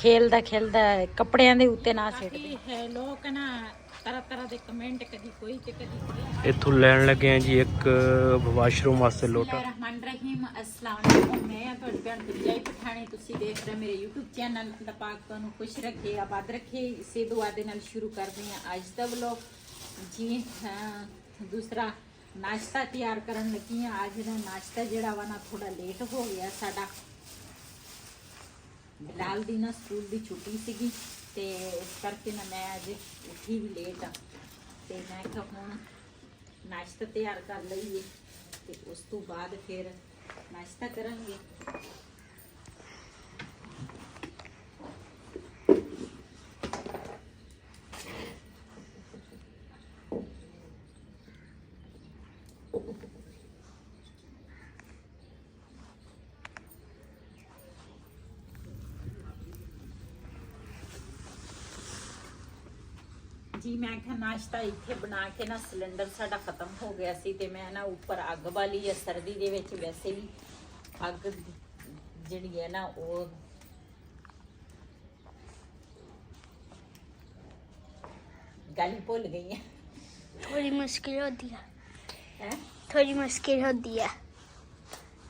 ਖੇਲਦਾ ਕੱਪੜਿਆਂ ਦੇ ਉੱਤੇ ਨਾ ਸਿੱਟਦੇ। ਹੈ ਲੋਕ ਨਾ ਤਰ੍ਹਾਂ ਤਰ੍ਹਾਂ ਦੇ ਕਮੈਂਟ, ਕਦੀ ਕੋਈ ਤੇ ਕਦੀ ਕੋਈ। ਇੱਥੋਂ ਲੈਣ ਲੱਗੇ ਆ ਜੀ ਇੱਕ ਵਾਸ਼ਰੂਮ ਵਾਸਤੇ ਲੋਟਾ। ਬਿਸਮਿਲ੍ਲਾਹਿਰਰਹਿਮਾਨਿਰਰਹੀਮ। अस्सलाम वालेकुम। मैं ਤੁਹਾਡੀ ਭੈਣ ਗੁਰਜਾਈ ਪਠਾਣੀ, ਤੁਸੀਂ ਦੇਖ ਰਹੇ ਮੇਰੇ YouTube ਚੈਨਲ। ਅੱਲਾਹ ਪਾਕ ਤੁਹਾਨੂੰ ਖੁਸ਼ ਰੱਖੇ, ਆਬਾਦ ਰੱਖੇ। ਇਸੇ ਦੁਆ ਦੇ ਨਾਲ ਸ਼ੁਰੂ ਕਰਦੇ ਹਾਂ ਅੱਜ ਦਾ ਵਲੌਗ ਜੀ। ਦੂਸਰਾ ਨਾਸ਼ਤਾ ਤਿਆਰ ਕਰਨ ਲੱਗੀ ਹਾਂ। ਅੱਜ ਦਾ ਨਾਸ਼ਤਾ ਜਿਹੜਾ ਵਾ ਨਾ ਥੋੜਾ ਲੇਟ ਹੋ ਗਿਆ ਸਾਡਾ। ਬਿਲਾਲ ਦੀ ਨਾ ਸਕੂਲ ਦੀ ਛੁੱਟੀ ਸੀਗੀ ਤੇ ਇਸ ਕਰਕੇ ਨਾ ਮੈਂ ਅੱਜ ਉੱਠੀ ਵੀ ਲੇਟ ਆ ਤੇ ਮੈਂ ਕਿਹਾ ਹੁਣ ਨਾਸ਼ਤਾ ਤਿਆਰ ਕਰ ਲਈਏ ਤੇ ਉਸ ਤੋਂ ਬਾਅਦ ਫਿਰ ਨਾਸ਼ਤਾ ਕਰਾਂਗੇ। जी मैं क्या नाश्ता इत्थे बना के ना सिलेंडर साडा खत्म हो गया सी ते मैं ना ऊपर अग वाली या सर्दी दे विच वैसे भी अग जिहड़ी है ना वो गल भुल गई है। थोड़ी मुश्किल होती है, हैं थोड़ी मुश्किल होती है।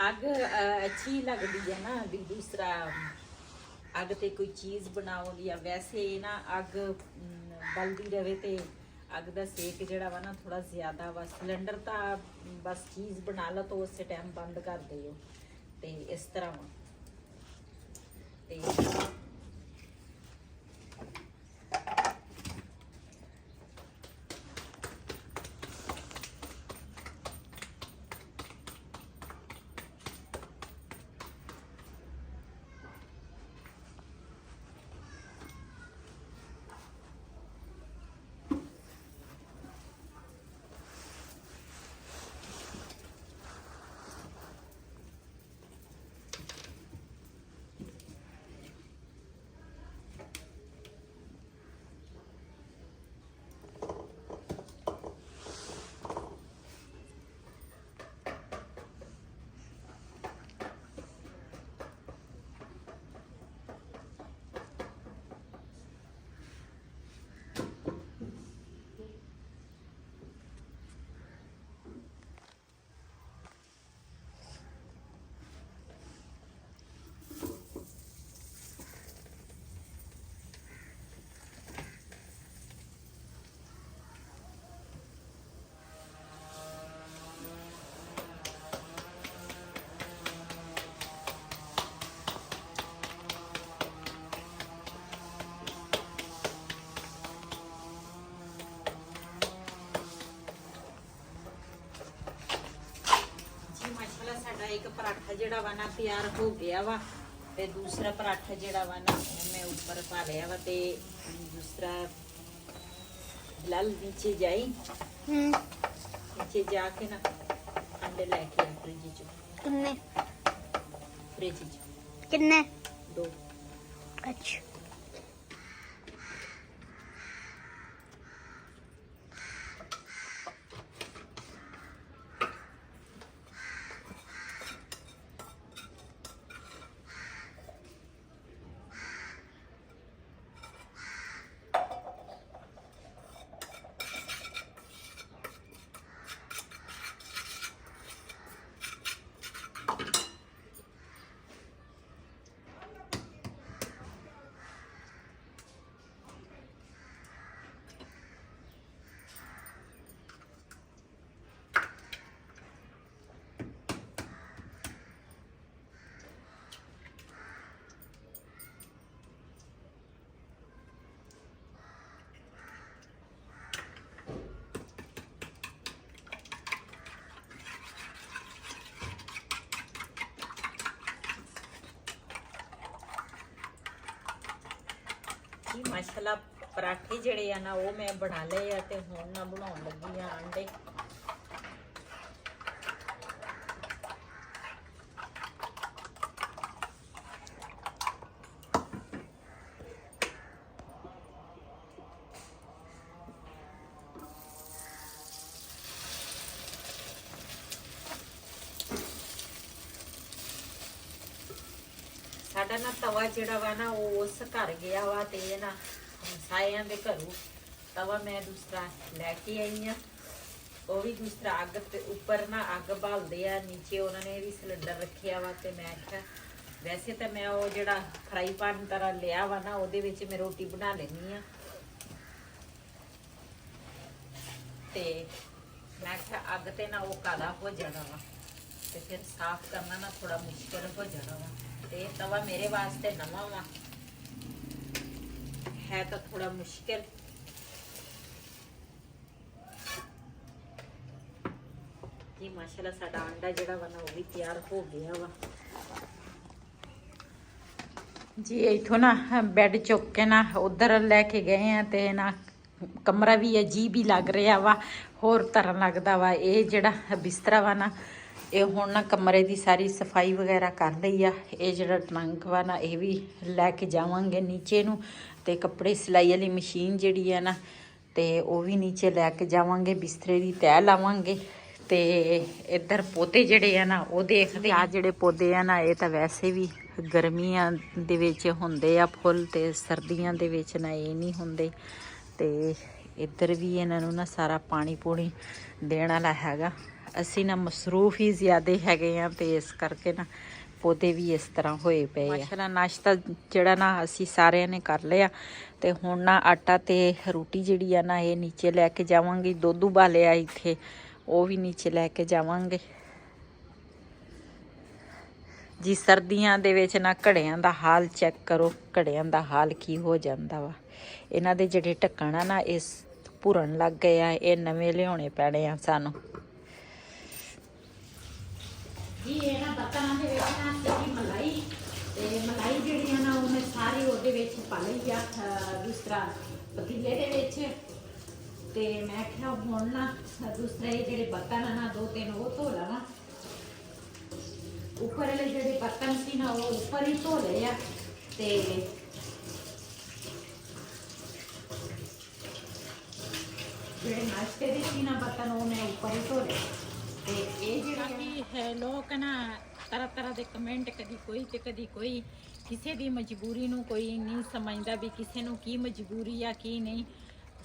अग अच्छी लगती है ना भी। दूसरा अग ते कोई चीज़ बनाओ या वैसे ना अग बलदी रहे तो अग का सेक जड़ा वा ना थोड़ा ज़्यादा वा। सिलेंडर तो बस चीज़ बना लो तो उस टाइम बंद कर दो तो इस तरह वा ते एक पराठा जड़ा वा ना तैयार हो गया वा ते दूसरा पराठा जड़ा वा ना मैं ऊपर पा लिया वा ते दूसरा लाल नीचे जाई नीचे जाके ना अंडे लेके आ फ्रिज च। कितने? फ्रिज च कितने? 2। अच्छा। जी माशाल्लाह पराठे जड़े आ ना वो मैं बना ले ते हुण ना बनाउण लगी आ अंडे। ਸਾਡਾ ਨਾ ਤਵਾ ਜਿਹੜਾ ਵਾ ਨਾ ਉਹ ਉਸ ਘਰ ਗਿਆ ਵਾ ਤੇ ਨਾ ਸਾਇਆਂ ਦੇ ਘਰੋਂ ਤਵਾ ਮੈਂ ਦੂਸਰਾ ਲੈ ਕੇ ਆਈ ਆ। ਉਹ ਵੀ ਦੂਸਰਾ ਅੱਗ ਤੇ ਉੱਪਰ ਨਾ ਅੱਗ ਬਾਲਦੇ ਆ, ਨੀਚੇ ਉਹਨਾਂ ਨੇ ਵੀ ਸਿਲੰਡਰ ਰੱਖਿਆ ਵਾ। ਤੇ ਮੈਂ ਆਖਿਆ ਵੈਸੇ ਤਾਂ ਮੈਂ ਉਹ ਜਿਹੜਾ ਫਰਾਈ ਪੈਨ ਤਰ੍ਹਾਂ ਲਿਆ ਵਾ ਨਾ ਉਹਦੇ ਵਿੱਚ ਮੈਂ ਰੋਟੀ ਬਣਾ ਲੈਂਦੀ ਆ। ਤੇ ਮੈਂ ਆਖਿਆ ਅੱਗ ਤੇ ਨਾ ਉਹ ਕਾਲਾ ਹੋ ਜਾਣਾ ਵਾ ਤੇ ਫਿਰ ਸਾਫ਼ ਕਰਨਾ ਨਾ ਥੋੜਾ ਮੁਸ਼ਕਿਲ ਹੋ ਜਾਣਾ ਵਾ। ਤੇ ਤਵਾ ਮੇਰੇ ਵਾਸਤੇ ਨਵਾਂ ਵਾ, ਹੈ ਤਾਂ ਥੋੜਾ ਮੁਸ਼ਕਿਲ। ਜੀ ਮਾਸ਼ਾਅੱਲਾ ਸਾਡਾ ਅੰਡਾ ਜਿਹੜਾ ਵਾ ਨਾ ਉਹ ਵੀ ਤਿਆਰ ਹੋ ਗਿਆ ਵਾ ਜੀ। ਇਥੋਂ ਨਾ ਬੈੱਡ ਚੁੱਕ ਕੇ ਨਾ ਉਧਰ ਲੈ ਕੇ ਗਏ ਆ ਤੇ ਨਾ ਕਮਰਾ ਵੀ ਅਜੀਬ ਹੀ ਲੱਗ ਰਿਹਾ ਵਾ, ਹੋਰ ਤਰ੍ਹਾਂ ਲੱਗਦਾ ਵਾ। ਇਹ ਜਿਹੜਾ ਬਿਸਤਰਾ ਵਾ ਨਾ ਇਹ ਹੁਣ ਨਾ ਕਮਰੇ ਦੀ ਸਾਰੀ ਸਫਾਈ ਵਗੈਰਾ ਕਰ ਲਈ ਆ। ਇਹ ਜਿਹੜਾ ਟਰੰਕ ਵਾ ਨਾ ਇਹ ਵੀ ਲੈ ਕੇ ਜਾਵਾਂਗੇ ਨੀਚੇ ਨੂੰ, ਤੇ ਕੱਪੜੇ ਸਿਲਾਈ ਵਾਲੀ ਮਸ਼ੀਨ ਜਿਹੜੀ ਆ ਨਾ ਤੇ ਉਹ ਵੀ ਨੀਚੇ ਲੈ ਕੇ ਜਾਵਾਂਗੇ, ਬਿਸਤਰੇ ਦੀ ਤਹਿ ਲਾਵਾਂਗੇ। ਤੇ ਇੱਧਰ ਪੌਦੇ ਜਿਹੜੇ ਆ ਨਾ ਉਹ ਦੇਖਦੇ ਆ। ਜਿਹੜੇ ਪੌਦੇ ਆ ਨਾ ਇਹ ਤਾਂ ਵੈਸੇ ਵੀ ਗਰਮੀਆਂ ਦੇ ਵਿੱਚ ਹੁੰਦੇ ਆ ਫੁੱਲ, ਤੇ ਸਰਦੀਆਂ ਦੇ ਵਿੱਚ ਨਾ ਇਹ ਨਹੀਂ ਹੁੰਦੇ। ਤੇ ਇੱਧਰ ਵੀ ਇਹਨਾਂ ਨੂੰ ਨਾ ਸਾਰਾ ਪਾਣੀ ਪੂਣੀ ਦੇਣ ਵਾਲਾ ਹੈਗਾ। ਅਸੀਂ ਨਾ ਮਸਰੂਫ ਹੀ ਜ਼ਿਆਦੇ ਹੈਗੇ ਆ ਤੇ ਇਸ ਕਰਕੇ ਨਾ ਪੌਦੇ ਵੀ ਇਸ ਤਰ੍ਹਾਂ ਹੋਏ ਪਏ ਆ। ਮਾਸ਼ਾਅੱਲਾ ਨਾਸ਼ਤਾ ਜਿਹੜਾ ਨਾ ਅਸੀਂ ਸਾਰਿਆਂ ਨੇ ਕਰ ਲਿਆ ਤੇ ਹੁਣ ਨਾ ਆਟਾ ਤੇ ਰੋਟੀ ਜਿਹੜੀ ਆ ਨਾ ਇਹ ਨੀਚੇ ਲੈ ਕੇ ਜਾਵਾਂਗੇ। ਦੁੱਧ ਉਬਾਲਿਆ ਇੱਥੇ, ਉਹ ਵੀ ਨੀਚੇ ਲੈ ਕੇ ਜਾਵਾਂਗੇ ਜੀ। ਸਰਦੀਆਂ ਦੇ ਵਿੱਚ ਨਾ ਘੜਿਆਂ ਦਾ ਹਾਲ ਚੈੱਕ ਕਰੋ, ਘੜਿਆਂ ਦਾ ਹਾਲ ਕੀ ਹੋ ਜਾਂਦਾ ਵਾ। ਇਹਨਾਂ ਦੇ ਜਿਹੜੇ ਢੱਕਣ ਆ ਨਾ ਇਸ ਭੁਰਨ ਲੱਗ ਗਏ ਆ, ਇਹ ਨਵੇਂ ਲਿਆਉਣੇ ਪੈਣੇ ਆ ਸਾਨੂੰ ਜੀ। ਇਹਨਾਂ ਬਰਤਨਾਂ ਦੇ ਵਿੱਚ ਨਾ ਸਿੱਧੀ ਮਲਾਈ, ਤੇ ਮਲਾਈ ਜਿਹੜੀ ਆ ਨਾ ਉਹ ਮੈਂ ਸਾਰੀ ਉਹਦੇ ਵਿੱਚ ਪਾ ਲਈ ਆ ਦੂਸਰਾ ਪਤੀਲੇ ਦੇ ਵਿੱਚ। ਤੇ ਮੈਂ ਕਿਹਾ ਹੁਣ ਨਾ ਦੂਸਰੇ ਜਿਹੜੇ ਬਰਤਨ ਆ ਨਾ 2-3 ਉਹ ਧੋ ਲਵਾਂ। ਉੱਪਰ ਵਾਲੇ ਜਿਹੜੇ ਬਰਤਨ ਸੀ ਨਾ ਉਹ ਉੱਪਰ ਹੀ ਧੋ ਲਏ ਆ, ਤੇ ਜਿਹੜੇ ਨਾਸ਼ਤੇ ਦੇ ਸੀ ਨਾ ਬਰਤਨ ਉਹ ਮੈਂ ਉੱਪਰ ਹੀ ਧੋ ਲਏ। ਤੇ ਇਹ ਜਿਹੜਾ ਕਿ ਹੈ ਲੋਕ ਨਾ ਤਰ੍ਹਾਂ ਦੇ ਕਮੈਂਟ, ਕਦੀ ਕੋਈ ਤੇ ਕਦੀ ਕੋਈ, ਕਿਸੇ ਦੀ ਮਜਬੂਰੀ ਨੂੰ ਕੋਈ ਨਹੀਂ ਸਮਝਦਾ ਵੀ ਕਿਸੇ ਨੂੰ ਕੀ ਮਜਬੂਰੀ ਆ ਕੀ ਨਹੀਂ।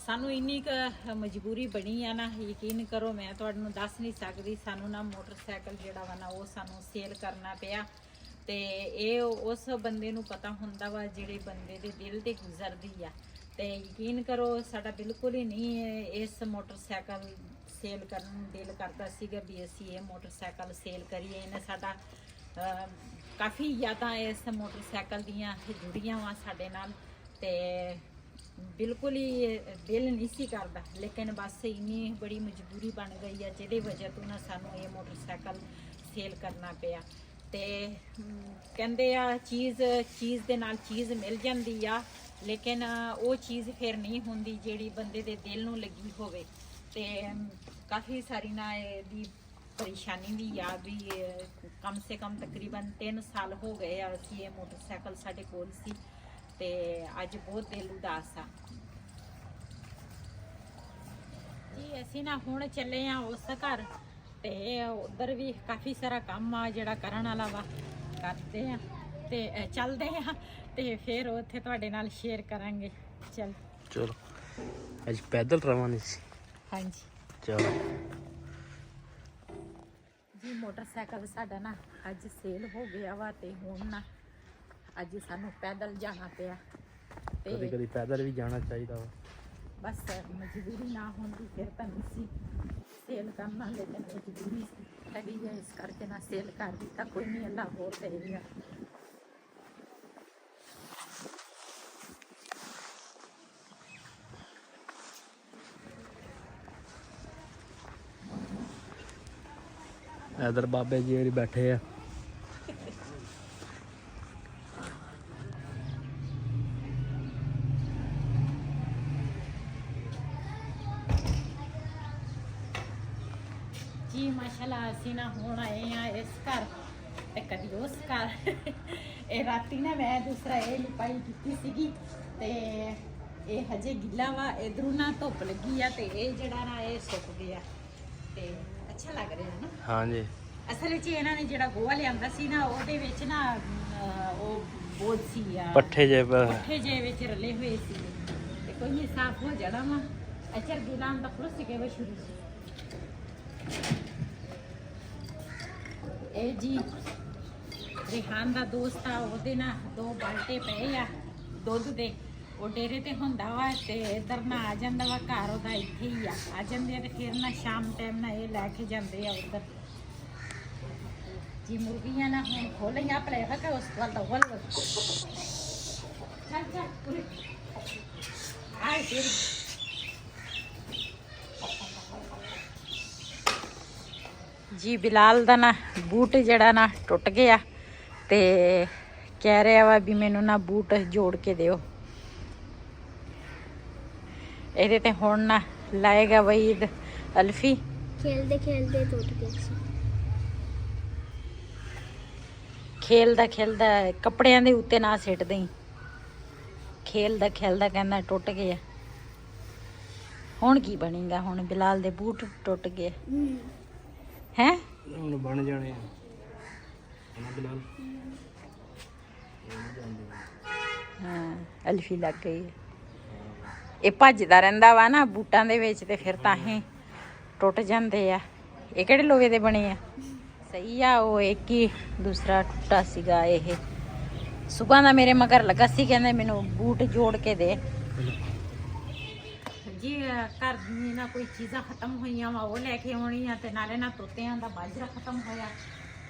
ਸਾਨੂੰ ਇੰਨੀ ਕੁ ਮਜਬੂਰੀ ਬਣੀ ਆ ਨਾ, ਯਕੀਨ ਕਰੋ ਮੈਂ ਤੁਹਾਨੂੰ ਦੱਸ ਨਹੀਂ ਸਕਦੀ। ਸਾਨੂੰ ਨਾ ਮੋਟਰਸਾਈਕਲ ਜਿਹੜਾ ਵਾ ਨਾ ਉਹ ਸਾਨੂੰ ਸੇਲ ਕਰਨਾ ਪਿਆ। ਤੇ ਇਹ ਉਸ ਬੰਦੇ ਨੂੰ ਪਤਾ ਹੁੰਦਾ ਵਾ ਜਿਹੜੇ ਬੰਦੇ ਦੇ ਦਿਲ ਤੇ ਗੁਜ਼ਰਦੀ ਆ। ਤੇ ਯਕੀਨ ਕਰੋ ਸਾਡਾ ਬਿਲਕੁਲ ਹੀ ਨਹੀਂ ਇਸ ਮੋਟਰਸਾਈਕਲ ਸੇਲ ਕਰਨ ਨੂੰ ਦਿਲ ਕਰਦਾ ਸੀਗਾ ਵੀ ਅਸੀਂ ਇਹ ਮੋਟਰਸਾਈਕਲ ਸੇਲ ਕਰੀਏ। ਇਹਨੇ ਸਾਡਾ ਕਾਫੀ ਯਾਦਾਂ ਇਸ ਮੋਟਰਸਾਈਕਲ ਦੀਆਂ ਜੁੜੀਆਂ ਵਾ ਸਾਡੇ ਨਾਲ, ਤੇ ਬਿਲਕੁਲ ਹੀ ਦਿਲ ਨਹੀਂ ਸੀ ਕਰਦਾ। ਲੇਕਿਨ ਬਸ ਇੰਨੀ ਬੜੀ ਮਜਬੂਰੀ ਬਣ ਗਈ ਆ ਜਿਹਦੇ ਵਜ੍ਹਾ ਤੋਂ ਨਾ ਸਾਨੂੰ ਇਹ ਮੋਟਰਸਾਈਕਲ ਸੇਲ ਕਰਨਾ ਪਿਆ। ਤੇ ਕਹਿੰਦੇ ਆ ਚੀਜ਼ ਦੇ ਨਾਲ ਚੀਜ਼ ਮਿਲ ਜਾਂਦੀ ਆ, ਲੇਕਿਨ ਉਹ ਚੀਜ਼ ਫਿਰ ਨਹੀਂ ਹੁੰਦੀ ਜਿਹੜੀ ਬੰਦੇ ਦੇ ਦਿਲ ਨੂੰ ਲੱਗੀ ਹੋਵੇ। ਤੇ ਕਾਫੀ ਸਾਰੀ ਨਾ ਇਹਦੀ ਪਰੇਸ਼ਾਨੀ ਵੀ ਆ ਵੀ ਕਮ ਸੇ ਕਮ ਤਕਰੀਬਨ 3 ਸਾਲ ਹੋ ਗਏ ਆ ਅਸੀਂ ਇਹ ਮੋਟਰਸਾਈਕਲ ਸਾਡੇ ਕੋਲ ਸੀ, ਤੇ ਅੱਜ ਬਹੁਤ ਦਿਲ ਉਦਾਸ ਆ ਜੀ। ਅਸੀਂ ਨਾ ਹੁਣ ਚੱਲੇ ਆ ਉਸ ਘਰ, ਤੇ ਉਧਰ ਵੀ ਕਾਫੀ ਸਾਰਾ ਕੰਮ ਆ ਜਿਹੜਾ ਕਰਨ ਵਾਲਾ ਵਾ, ਕਰਦੇ ਆ ਤੇ ਚੱਲਦੇ ਆ, ਤੇ ਫਿਰ ਉੱਥੇ ਤੁਹਾਡੇ ਨਾਲ ਸ਼ੇਅਰ ਕਰਾਂਗੇ। ਚਲੋ ਅੱਜ ਪੈਦਲ ਰਵਾਨਾ ਸੀ। ਹਾਂਜੀ ਚਲੋ ਜੀ। ਮੋਟਰਸਾਈਕਲ ਸਾਡਾ ਨਾ ਅੱਜ ਸੇਲ ਹੋ ਗਿਆ ਵਾ, ਤੇ ਹੁਣ ਨਾ ਅੱਜ ਸਾਨੂੰ ਪੈਦਲ ਜਾਣਾ ਪਿਆ। ਕਦੇ ਕਦੇ ਪੈਦਲ ਵੀ ਜਾਣਾ ਚਾਹੀਦਾ ਵਾ। ਬਸ ਮਜਬੂਰੀ ਨਾ ਹੁੰਦੀ ਫਿਰ ਤਾਂ ਨਹੀਂ ਸੀ ਸੇਲ ਕਰਨਾ, ਲੇਕਿਨ ਮਜਬੂਰੀ ਹੈਗੀ ਹੈ ਇਸ ਕਰਕੇ ਨਾ ਸੇਲ ਕਰ ਦਿੱਤਾ। ਕੋਈ ਨਹੀਂ, ਅੱਲਾ ਹੋਰ ਕਰੇਗਾ। ਇਧਰ ਬਾਬੇ ਜੀ ਜਿਹੜੇ ਬੈਠੇ ਆ। ਜੀ ਮਾਸ਼ਾਅੱਲਾ ਅਸੀਂ ਨਾ ਹੁਣ ਆਏ ਆ ਇਸ ਘਰ ਤੇ ਕਦੀ ਉਸ ਘਰ। ਇਹ ਰਾਤੀ ਨਾ ਮੈਂ ਦੂਸਰਾ ਇਹ ਲਿਪਾਈ ਕੀਤੀ ਸੀਗੀ, ਤੇ ਇਹ ਹਜੇ ਗਿੱਲਾ ਵਾ। ਇਧਰੋਂ ਨਾ ਧੁੱਪ ਲੱਗੀ ਆ, ਤੇ ਇਹ ਜਿਹੜਾ ਨਾ ਇਹ ਸੁੱਕ ਗਿਆ, ਤੇ ਅੱਛਾ ਲੱਗ ਰਿਹਾ ਨਾ। ਹਾਂਜੀ, ਅਸਲ ਵਿੱਚ ਇਹਨਾਂ ਨੇ ਜਿਹੜਾ ਗੋਹਾ ਲਿਆਂਦਾ ਸੀ ਨਾ ਉਹਦੇ ਵਿੱਚ ਨਾ ਉਹ ਬੋਝ ਸੀ ਆ ਪੱਠੇ ਜੇ ਪੱਠੇ ਜੇ ਵਿੱਚ ਰਲੇ ਹੋਏ ਸੀ ਤੇ ਕੋਈ ਨਹੀਂ ਸਾਫ਼ ਹੋ ਜਾਣਾ ਵਾ ਅਚਰ ਗਿਲਾਂ ਦਾ ਖੁੱਸ ਕੇ ਵਾ ਸ਼ੁਰੂ ਸੀ ਇਹ ਜੀ ਰਿਹਾਨ ਦਾ ਦੋਸਤ ਆ ਉਹਦੇ ਨਾਲ 2 ਬਾਲਟੇ ਪਏ ਆ ਦੁੱਧ ਦੇ ਉਹ ਡੇਰੇ ਤੇ ਹੁੰਦਾ ਵਾ ਤੇ ਇਧਰ ਨਾ ਆ ਜਾਂਦਾ ਵਾ ਘਰ ਉਹਦਾ ਇੱਥੇ ਹੀ ਆ ਜਾਂਦੇ ਆ ਤੇ ਫਿਰ ਨਾ ਸ਼ਾਮ ਟਾਈਮ ਨਾ ਇਹ ਲੈ ਕੇ ਜਾਂਦੇ ਆ ਉਧਰ ਜੀ ਮੁਰਗੀਆਂ ਨਾ ਹੁਣ ਖੋਲੀਆਂ ਪਲੇਗਾ ਕਿ ਉਸ ਵੱਲ ਦਾ ਵੱਲ ਚੱਲ ਚੱਲ ਪੂਰੀ ਆਏ ਤੇਰੀ ਜੀ ਬਿਲਾਲ ਦਾ ਨਾ ਬੂਟ ਜਿਹੜਾ ਨਾ ਟੁੱਟ ਗਿਆ ਤੇ ਕਹਿ ਰਿਹਾ ਵਾ ਵੀ ਮੈਨੂੰ ਨਾ ਬੂਟ ਜੋੜ ਕੇ ਦਿਓ ਇਹਦੇ ਤੇ ਹੁਣ ਨਾ ਲਾਏਗਾ ਵਹੀਦ ਅਲਫੀ खेलते खेलते टूट गया ਖੇਲਦਾ ਕੱਪੜਿਆਂ ਦੇ ਉੱਤੇ ਨਾ ਸਿੱਟ ਦੇਈ ਖੇਲਦਾ ਕਹਿੰਦਾ ਟੁੱਟ ਗਿਆ ਹੁਣ ਕੀ ਬਣੇਗਾ ਹੁਣ ਬਿਲਾਲ ਦੇ ਬੂਟ ਟੁੱਟ ਗਏ ਹੈ ਹੁਣ ਬਣ ਜਾਣੇ ਆ ਹਨਾ ਬਿਲਾਲ ਹਾਂ ਅਲਫੀ ਲੱਗ ਗਈ ਹੈ। ਇਹ ਭੱਜਦਾ ਰਹਿੰਦਾ ਵਾ ਨਾ ਬੂਟਾਂ ਦੇ ਵਿੱਚ ਤੇ ਫਿਰ ਤਾਂ ਹੀ ਟੁੱਟ ਜਾਂਦੇ ਆ ਇਹ ਕਿਹੜੇ ਲੋਹੇ ਦੇ ਬਣੇ ਆ ਸਹੀ ਆ ਉਹ ਇੱਕ ਹੀ ਦੂਸਰਾ ਟੁੱਟਾ ਸੀਗਾ ਇਹ ਸੁਬਹ ਦਾ ਮੇਰੇ ਮਗਰ ਲੱਗਾ ਸੀ ਕਹਿੰਦੇ ਮੈਨੂੰ ਬੂਟ ਜੋੜ ਕੇ ਦੇ ਜੀ ਘਰ ਦੀ ਨਾ ਕੋਈ ਚੀਜ਼ਾਂ ਖਤਮ ਹੋਈਆਂ ਵਾ ਉਹ ਲੈ ਕੇ ਆਉਣੀ ਆ ਤੇ ਨਾਲੇ ਨਾ ਤੋਤਿਆਂ ਦਾ ਬਾਜਰਾ ਖਤਮ ਹੋਇਆ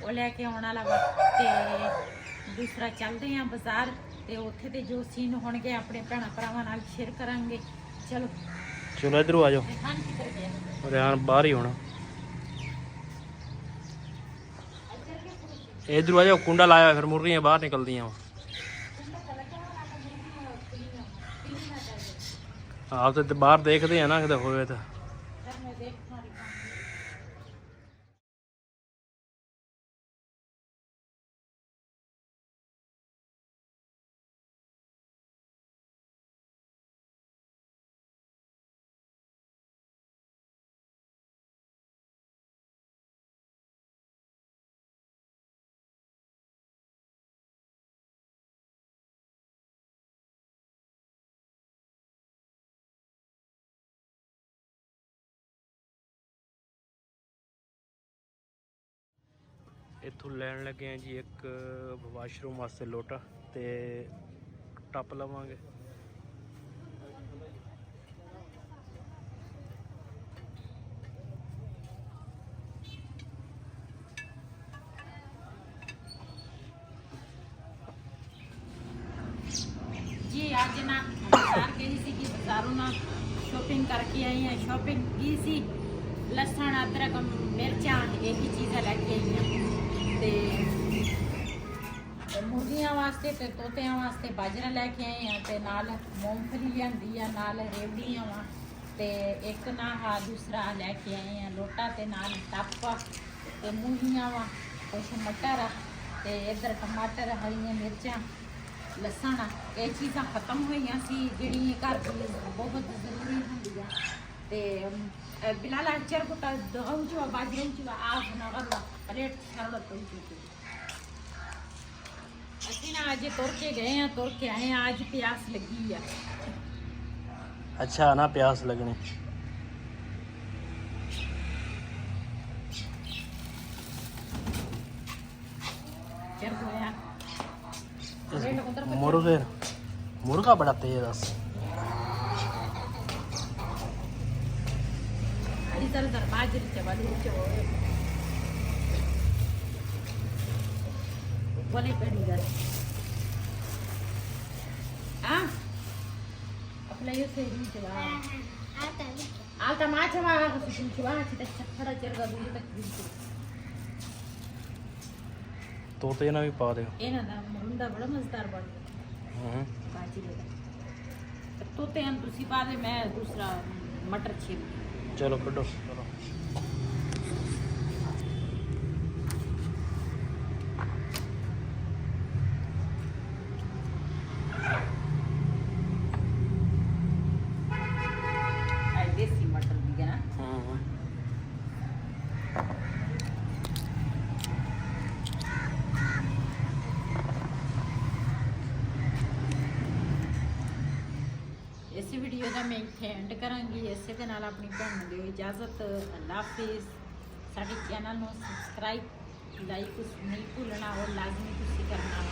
ਉਹ ਲੈ ਕੇ ਆਉਣ ਵਾਲਾ ਵਾ ਤੇ ਦੂਸਰਾ ਚੱਲਦੇ ਆ ਬਾਜ਼ਾਰ ਤੇ ਉੱਥੇ ਤੇ ਜੋ ਸੀਨ ਹੋਣਗੇ ਆਪਣੇ ਭੈਣਾਂ ਭਰਾਵਾਂ ਨਾਲ ਸ਼ੇਅਰ ਕਰਾਂਗੇ ਚਲੋ ਚਲੋ ਇਧਰੋਂ ਆ ਜਾਓ ਰਿਹਾਨ ਕਿੱਧਰ ਗਿਆ ਰਿਹਾਨ ਬਾਹਰ ਹੀ ਹੋਣਾ ਇਧਰੋਂ ਆ ਜਾਓ ਕੁੰਡਾ ਲਾਇਆ ਫਿਰ ਮੁਰਗੀਆਂ ਬਾਹਰ ਨਿਕਲਦੀਆਂ ਵਾ ਆਪ ਤੇ ਬਾਹਰ ਦੇਖਦੇ ਆ ਨਾ ਕਿਤੇ ਹੋਵੇ ਤਾਂ ਇੱਥੋਂ ਲੈਣ ਲੱਗੇ ਆ ਜੀ ਇੱਕ ਵਾਸ਼ਰੂਮ ਵਾਸਤੇ ਲੋਟਾ ਤੇ ਟੱਪ ਲਵਾਂਗੇ जी आज ना बाजार गई सी कि बाजारों ना शॉपिंग करके आई हैं शॉपिंग की सी लसन अदरक मिर्चा एक ही चीज़ा लैके आई हैं ते मुर्गियां वास्ते ते तोतियां वास्ते बाजरा लैके आए हैं ते नाल मूंगफली लियांदी आ नाल रेवड़ियां वा ते एक ना हा दूसरा लैके आए हैं लोटा ते नाल टप ते मूलियां वा कुछ मटर ते इधर टमाटर हरियां मिर्चां लसन ये चीज़ां खत्म हुई सी जी घर की बहुत जरूरी होंगी ते बिलाल अचर को बाजरे प्लेट असी ना अज तुर के गए हैं तुर के आए हैं आज प्यास लगी है अच्छा ना प्यास लगने चल होया मुर्गा बड़ा तेज है इधर उधर बाजरी चवाली बोले पड़ी इधर हाँ अपना ये से ही चवा आता माँ चवा कुछ चवा चिता चखड़ा चरगा दूर तक बिल्कुल तोते ना भी पा दो ਇਹਨਾਂ ਦਾ ਮੁੰਡਾ ਬੜਾ ਮਜ਼ੇਦਾਰ ਬਣ ਗਿਆ ਬਾਜੀ ਦਾ ਤੋਤੇ ਹਨ ਤੁਸੀਂ ਪਾ ਦੇ ਮੈਂ ਦੂਸਰਾ ਮਟਰ ਛਿਲ ਚਲੋ ਕੱਢੋ ਚਲੋ ਆਈ ਦੇਸੀ ਮਟਰ ਵੀ ਹੈ ਨਾ ਇਸ ਵੀਡੀਓ ਦਾ ਮੈਂ ਇੱਥੇ ਐਂਡ ਕਰਾਂਗੀ। ਇਸੇ ਦੇ ਨਾਲ ਆਪਣੀ ਭੈਣ ਨੂੰ ਦਿਓ ਇਜਾਜ਼ਤ। ਅੱਲਾ ਹਾਫਿਜ਼। ਸਾਡੇ ਚੈਨਲ ਨੂੰ ਸਬਸਕ੍ਰਾਈਬ ਲਾਈਕ ਨਹੀਂ ਭੁੱਲਣਾ ਔਰ ਲਾਜ਼ਮੀ ਤੁਸੀਂ ਕਰਨਾ।